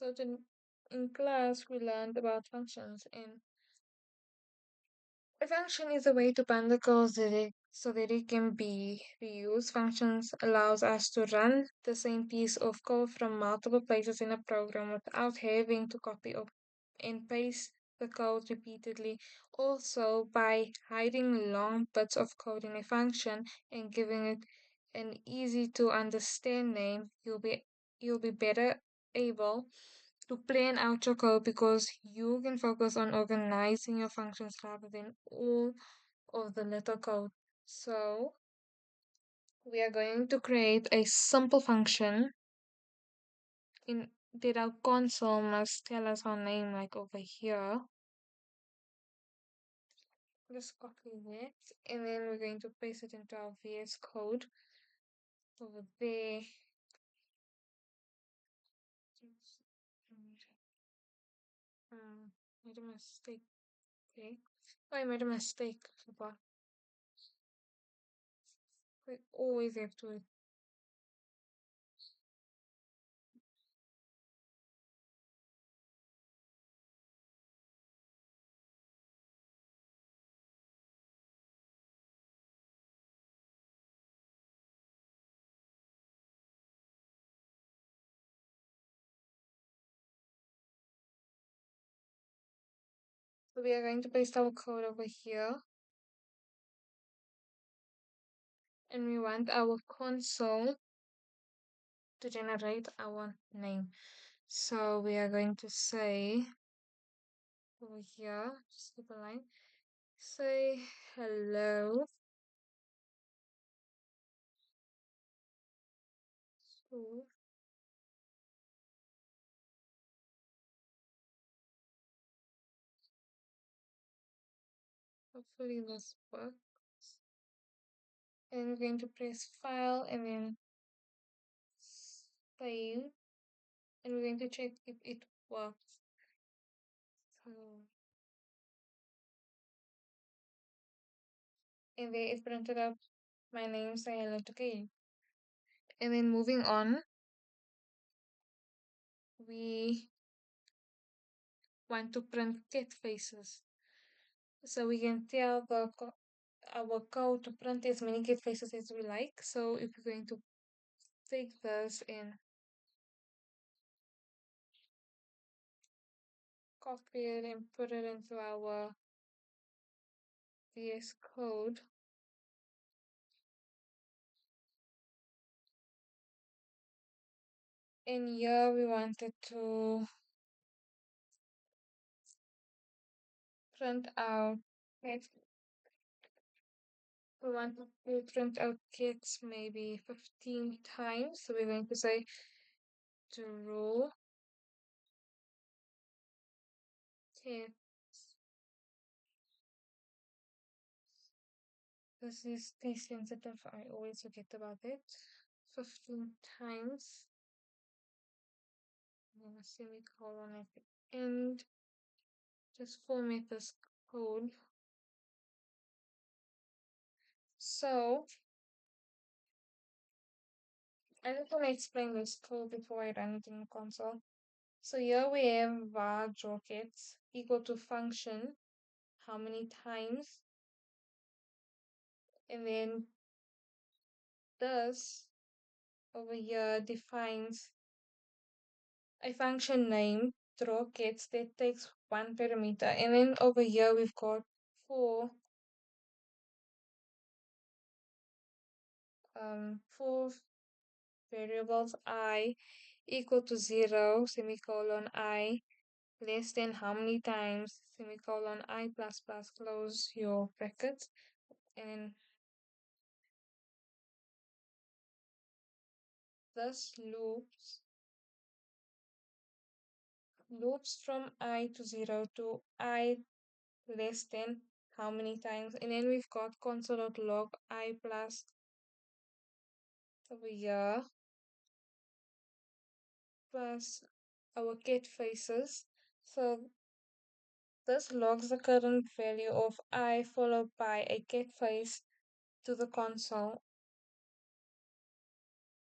In class, we learned about functions, and a function is a way to bundle code so that it can be reused. Functions allows us to run the same piece of code from multiple places in a program without having to copy up and paste the code repeatedly. Also, by hiding long bits of code in a function and giving it an easy to understand name, you'll be better able to plan out your code because you can focus on organizing your functions rather than all of the little code. So we are going to create a simple function in that our console must tell us our name like over here. Let's copy that and then we're going to paste it into our VS code over there. Made a mistake. Okay. Oh, I made a mistake. But we always have to. So we are going to paste our code over here. And we want our console to generate our name. So we are going to say over here, just keep a line, say hello. So hopefully this works. And we're going to press file and then save. And we're going to check if it works. So, and there it printed out my name, say hello to Kay. And then moving on, we want to print cat faces. So we can tell our code to print as many cat faces as we like. So if we're going to take this and copy it and put it into our VS code, and here we wanted to print out cats. We want to print out cats maybe 15 times. So we're going to say draw cats. This is case sensitive. I always forget about it. 15 times. And then a semicolon at the end. Just format this code. So I just want to explain this code before I run it in the console. So here we have var drawkits equal to function how many times, and then this over here defines a function name drawkits that takes one parameter, and then over here we've got four variables I equal to 0 semicolon I less than how many times semicolon I plus plus close your brackets, and this loops from I to 0 to I less than how many times, and then we've got console.log I plus over here plus our cat faces. So this logs the current value of I followed by a cat face to the console,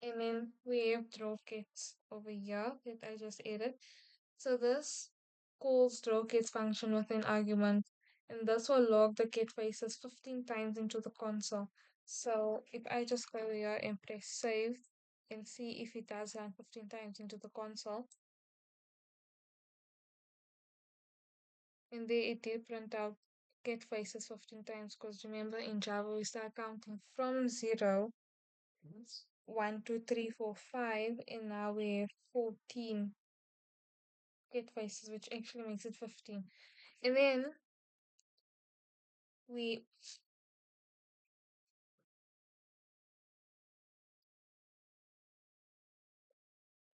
and then we have draw kits over here that I just added. So this calls draw gets function with an argument, and this will log the get faces 15 times into the console. So if I just go here and press save and see if it does run 15 times into the console, and there it did print out get faces 15 times, because remember in Java we start counting from 0, 1, 2, 3, 4, 5, and now we're 14 get faces, which actually makes it 15. And then we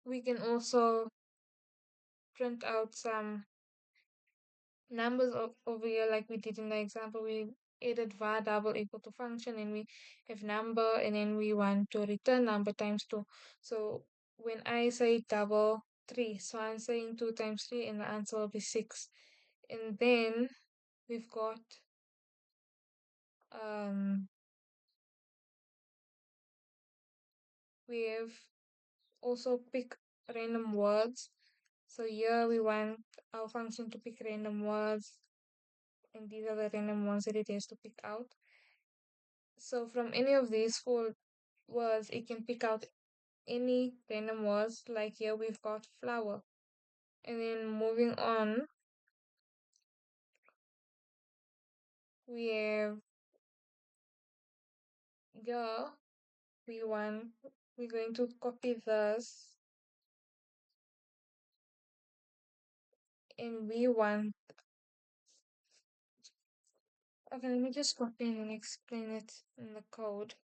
we can also print out some numbers over here like we did in the example. We added var double equal to function, and we have number, and then we want to return number times 2. So when I say double 3, so I'm saying 2 times 3, and the answer will be 6. And then we've got um we have also pick random words. So here we want our function to pick random words, and these are the random ones that it has to pick out. So from any of these 4 words, it can pick out any random words. Like here we've got flower. And then moving on, we have here, we want, we're going to copy this, and we want, okay, let me just copy and explain it in the code.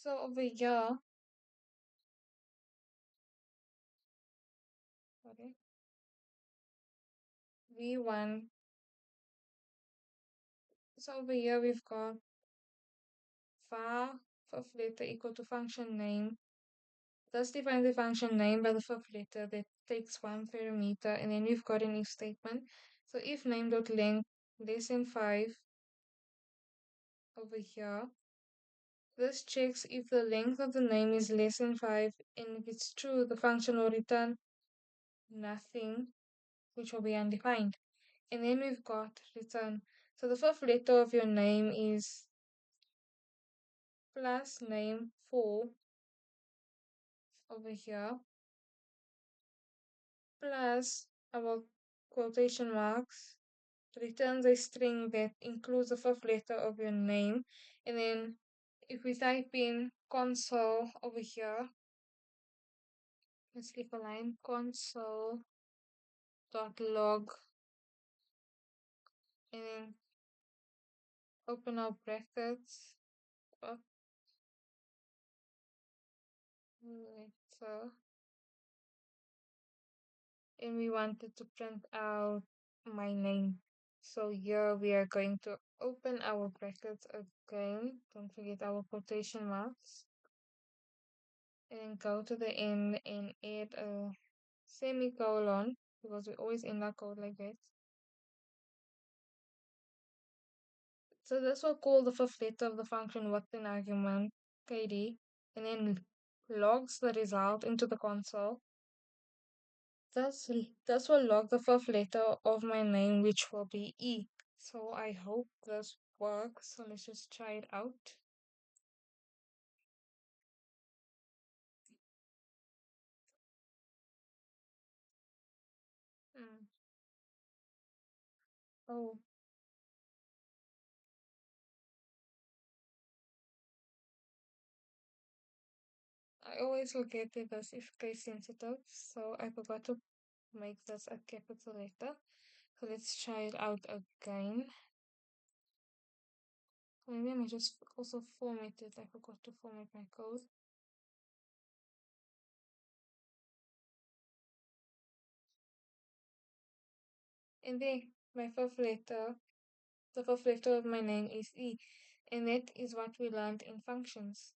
So over here, sorry, we want, so over here we've got var fifth letter equal to function name. Thus defines the function name by the fifth letter that takes one parameter, and then we've got an if statement. So if name.length less than 5 over here, this checks if the length of the name is less than 5, and if it's true, the function will return nothing, which will be undefined. And then we've got return. So the fifth letter of your name is plus name 4 over here, plus our quotation marks, returns a string that includes the fifth letter of your name. And then if we type in console over here, let's leave a line console dot log, and then open our brackets. Oh, wait, so, and we wanted to print out my name. So here we are going to open our brackets again. Don't forget our quotation marks. And go to the end and add a semicolon, because we always end our code like that. So this will call the fifth letter of the function with an argument, kd, and then logs the result into the console. This will log the fifth letter of my name, which will be E. So I hope this works. So let's just try it out. Mm. Oh, I always forget that this is case sensitive, so I forgot to make this a capital letter. So let's try it out again. Maybe I might just also format it. I forgot to format my code. And there, my fifth letter, the fifth letter of my name is E. And that is what we learned in functions.